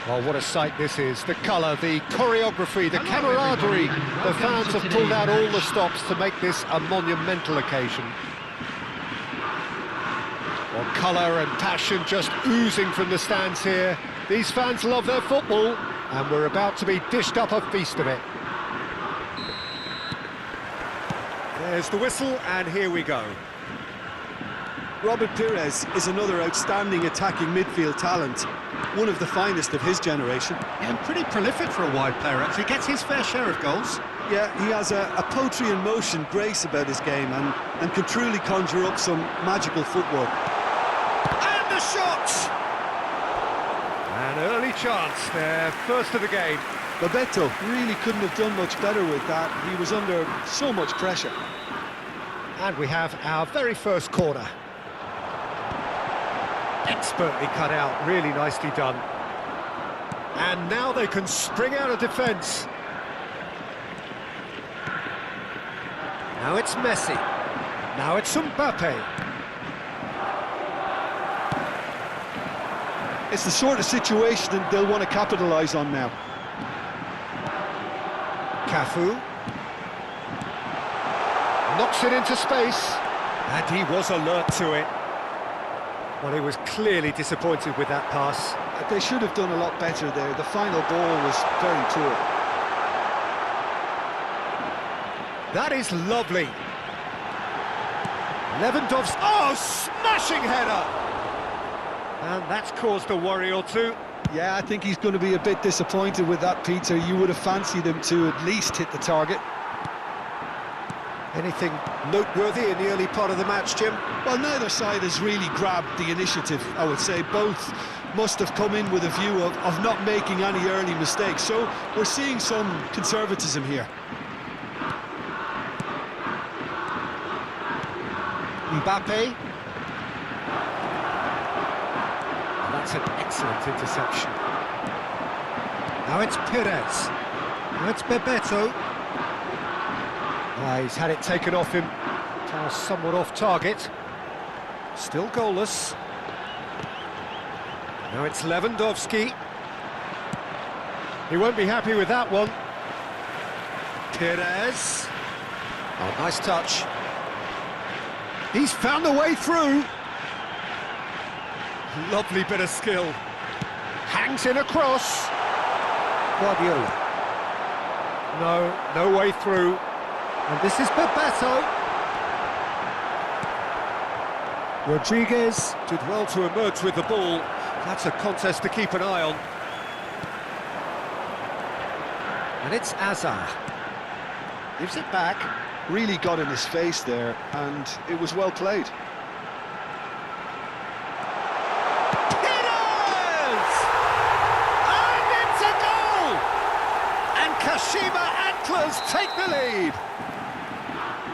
Well, what a sight this is. The colour, the choreography, the camaraderie. The fans have pulled out all the stops to make this a monumental occasion. Well, colour and passion just oozing from the stands here. These fans love their football, and we're about to be dished up a feast of it. There's the whistle, and here we go. Robert Pires is another outstanding attacking midfield talent, one of the finest of his generation. Yeah, and pretty prolific for a wide player, actually. Gets his fair share of goals. Yeah, he has a poetry in motion grace about his game and can truly conjure up some magical footwork. And the shot! An early chance there, first of the game. Bebeto really couldn't have done much better with that. He was under so much pressure. And we have our very first corner. Expertly cut out, really nicely done. And now they can spring out of defence. Now it's Messi. Now it's Mbappe. It's the sort of situation that they'll want to capitalise on now. Cafu. Knocks it into space. And he was alert to it. Well, he was clearly disappointed with that pass. They should have done a lot better there. The final ball was very poor. That is lovely. Lewandowski. Oh, smashing header! And that's caused a worry or two. Yeah, I think he's going to be a bit disappointed with that, Peter. You would have fancied him to at least hit the target. Anything noteworthy in the early part of the match, Jim? Well, neither side has really grabbed the initiative, I would say. Both must have come in with a view of not making any early mistakes. So we're seeing some conservatism here. Mbappe. That's an excellent interception. Now it's Pires. Now it's Bebeto. He's had it taken off him. Somewhat off target. Still goalless. Now it's Lewandowski. He won't be happy with that one. Pires. Oh, nice touch. He's found the way through. Lovely bit of skill. Hangs in across. Guardiola. No way through. And this is Bebeto. Rodriguez did well to emerge with the ball. That's a contest to keep an eye on. And it's Azar. Gives it back. Really got in his face there, and it was well played. Kashima Antlers take the lead.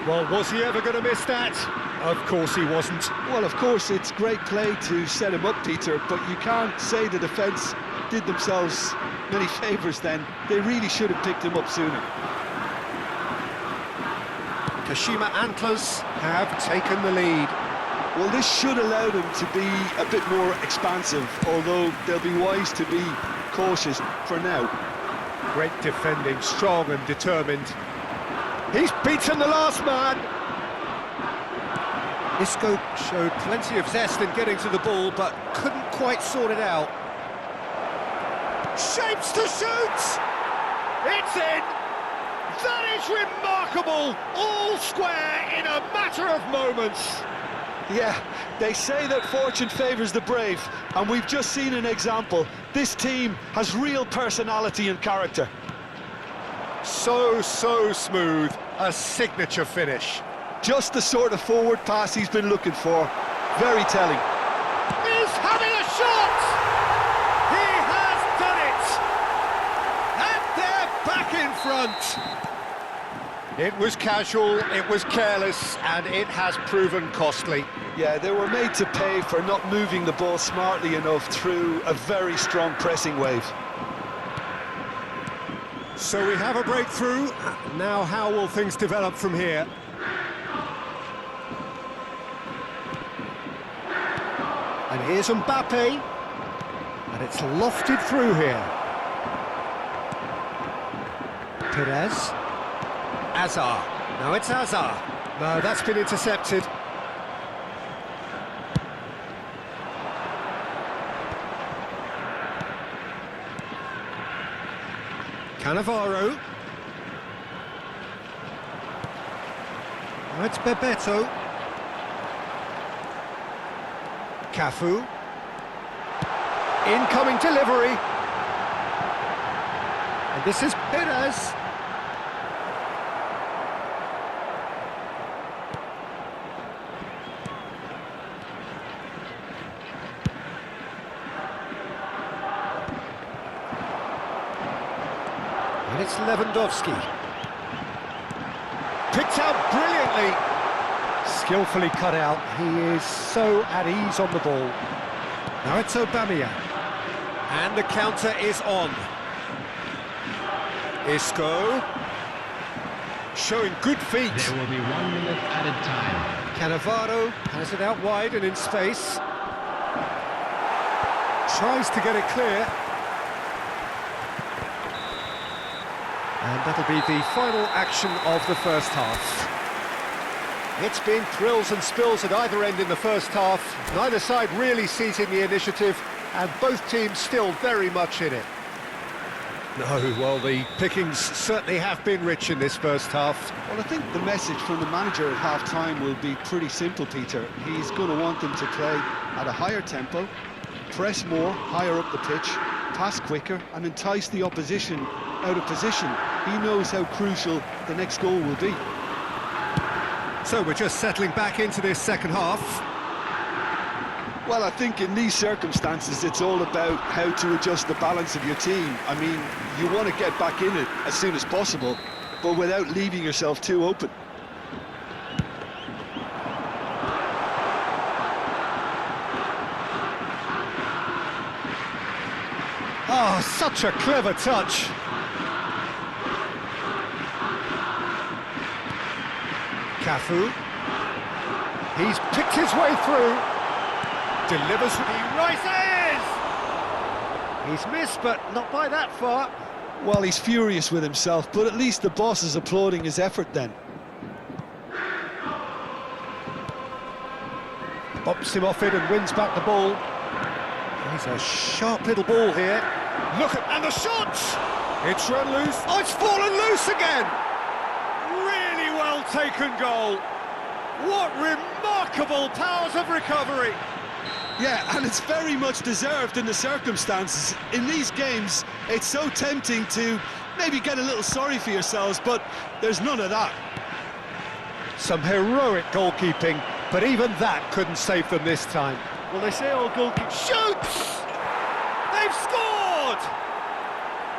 Well, was he ever going to miss that? Of course he wasn't. Well, of course, it's great play to set him up, Peter, but you can't say the defence did themselves many favours then. They really should have picked him up sooner. Kashima Antlers have taken the lead. Well, this should allow them to be a bit more expansive, although they'll be wise to be cautious for now. Great defending, strong and determined. He's beaten the last man. Isco showed plenty of zest in getting to the ball, but couldn't quite sort it out. Shapes to shoot! It's in! That is remarkable! All square in a matter of moments. Yeah, they say that fortune favours the brave, and we've just seen an example. This team has real personality and character. So smooth, a signature finish. Just the sort of forward pass he's been looking for. Very telling. He's having a shot! He has done it! And they're back in front. It was casual, it was careless, and it has proven costly. Yeah, they were made to pay for not moving the ball smartly enough through a very strong pressing wave. So we have a breakthrough. Now how will things develop from here? And here's Mbappe. And it's lofted through here. Perez. Azar. No, it's Azar. No, that's been intercepted. Cannavaro. Oh, it's Bebeto. Cafu. Incoming delivery. And this is Perez. And it's Lewandowski. Picked out brilliantly. Skillfully cut out. He is so at ease on the ball. Now it's Aubameyang. And the counter is on. Isco. Showing good feet. There will be 1 minute added time. Cannavaro has it out wide and in space. Tries to get it clear. And that'll be the final action of the first half. It's been thrills and spills at either end in the first half. Neither side really seizing the initiative, and both teams still very much in it. No, well, the pickings certainly have been rich in this first half. Well, I think the message from the manager at half-time will be pretty simple, Peter. He's going to want them to play at a higher tempo, press more, higher up the pitch, pass quicker, and entice the opposition out of position. He knows how crucial the next goal will be. So we're just settling back into this second half. Well, I think in these circumstances, it's all about how to adjust the balance of your team. I mean, you want to get back in it as soon as possible, but without leaving yourself too open. Oh, such a clever touch. Cafu. He's picked his way through. Delivers, he rises! He's missed, but not by that far. Well, he's furious with himself, but at least the boss is applauding his effort then. Bops him off it and wins back the ball. He's a sharp little ball here. Look at, and the shot! It's run loose. Oh, it's fallen loose again! Really well taken goal. What remarkable powers of recovery. Yeah, and it's very much deserved in the circumstances. In these games, it's so tempting to maybe get a little sorry for yourselves, but there's none of that. Some heroic goalkeeping, but even that couldn't save them this time. Well, they say all goalkeepers... Shoots! They've scored!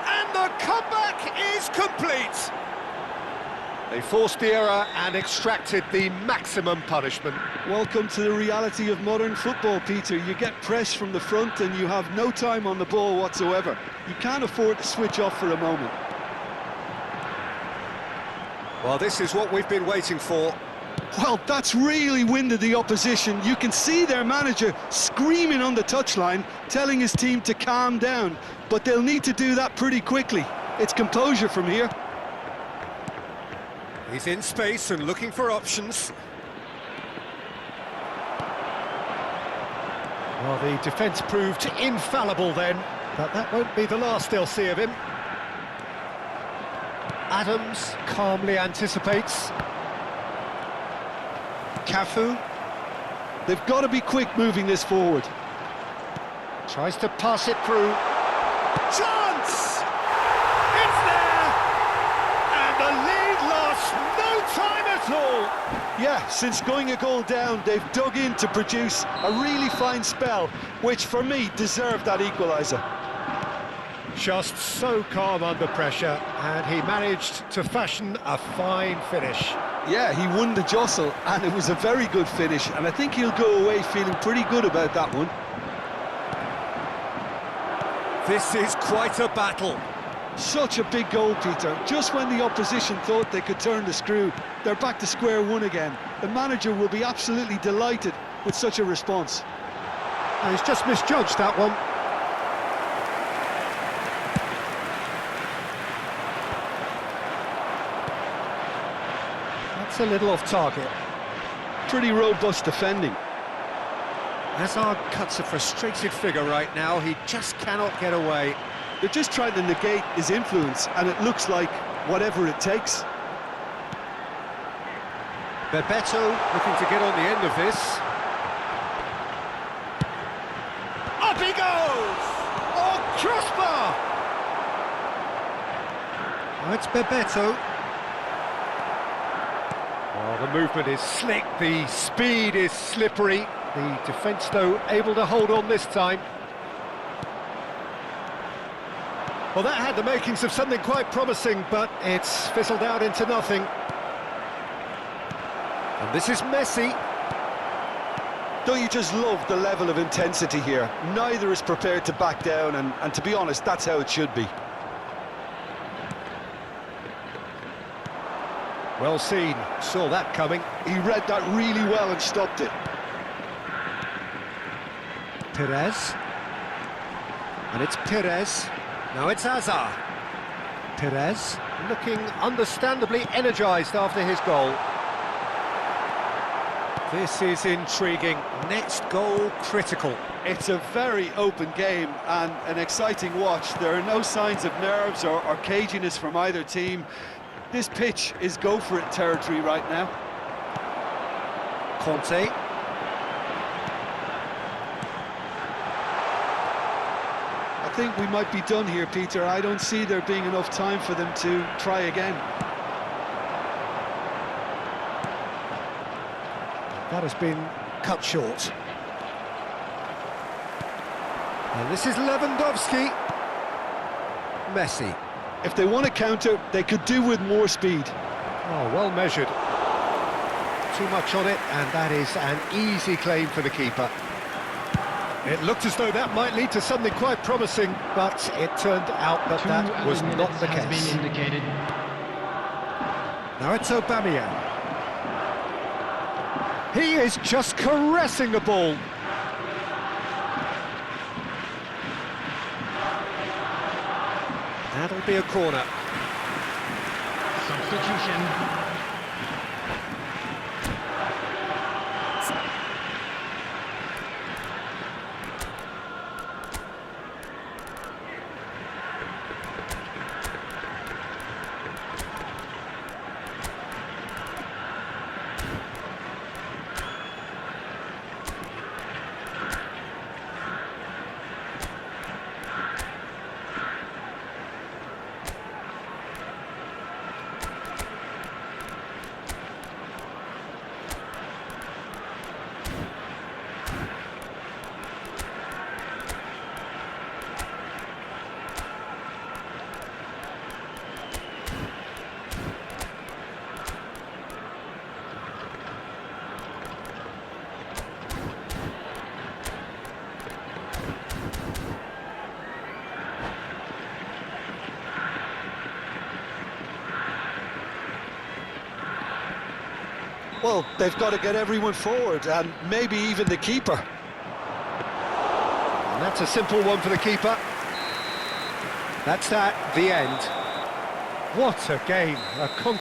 And the comeback is complete. They forced the error and extracted the maximum punishment. Welcome to the reality of modern football, Peter. You get press from the front and you have no time on the ball whatsoever. You can't afford to switch off for a moment. Well, this is what we've been waiting for. Well, that's really winded the opposition. You can see their manager screaming on the touchline, telling his team to calm down. But they'll need to do that pretty quickly. It's composure from here. He's in space and looking for options. Well, the defence proved infallible then, but that won't be the last they'll see of him. Adams calmly anticipates. Cafu. They've got to be quick moving this forward. Tries to pass it through. Chance! It's there! And the lead lost no time at all! Yeah, since going a goal down, they've dug in to produce a really fine spell, which for me deserved that equaliser. Just so calm under pressure, and he managed to fashion a fine finish. Yeah, he won the jostle, and it was a very good finish, and I think he'll go away feeling pretty good about that one. This is quite a battle. Such a big goal, Peter. Just when the opposition thought they could turn the screw, they're back to square one again. The manager will be absolutely delighted with such a response. He's just misjudged that one. That's a little off target. Pretty robust defending. Hazard cuts a frustrated figure right now. He just cannot get away. They're just trying to negate his influence, and it looks like whatever it takes. Bebeto looking to get on the end of this. Up he goes! Oh, crossbar! Oh, it's Bebeto. Oh, the movement is slick, the speed is slippery. The defence, though, able to hold on this time. Well, that had the makings of something quite promising, but it's fizzled out into nothing. And this is Messi. Don't you just love the level of intensity here? Neither is prepared to back down, and to be honest, that's how it should be. Well seen, saw that coming. He read that really well and stopped it. Perez. And it's Perez. Now it's Hazard. Perez looking understandably energised after his goal. This is intriguing. Next goal critical. It's a very open game and an exciting watch. There are no signs of nerves or caginess from either team. This pitch is go-for-it territory right now. Conte. I think we might be done here, Peter. I don't see there being enough time for them to try again. That has been cut short. And this is Lewandowski. Messi. If they want to counter, they could do with more speed. Oh, well measured. Too much on it, and that is an easy claim for the keeper. It looked as though that might lead to something quite promising, but it turned out that that was not the case. Now it's Aubameyang. He is just caressing the ball. That'll be a corner. Substitution. Well, they've got to get everyone forward, and maybe even the keeper. And that's a simple one for the keeper. That's that, the end. What a game.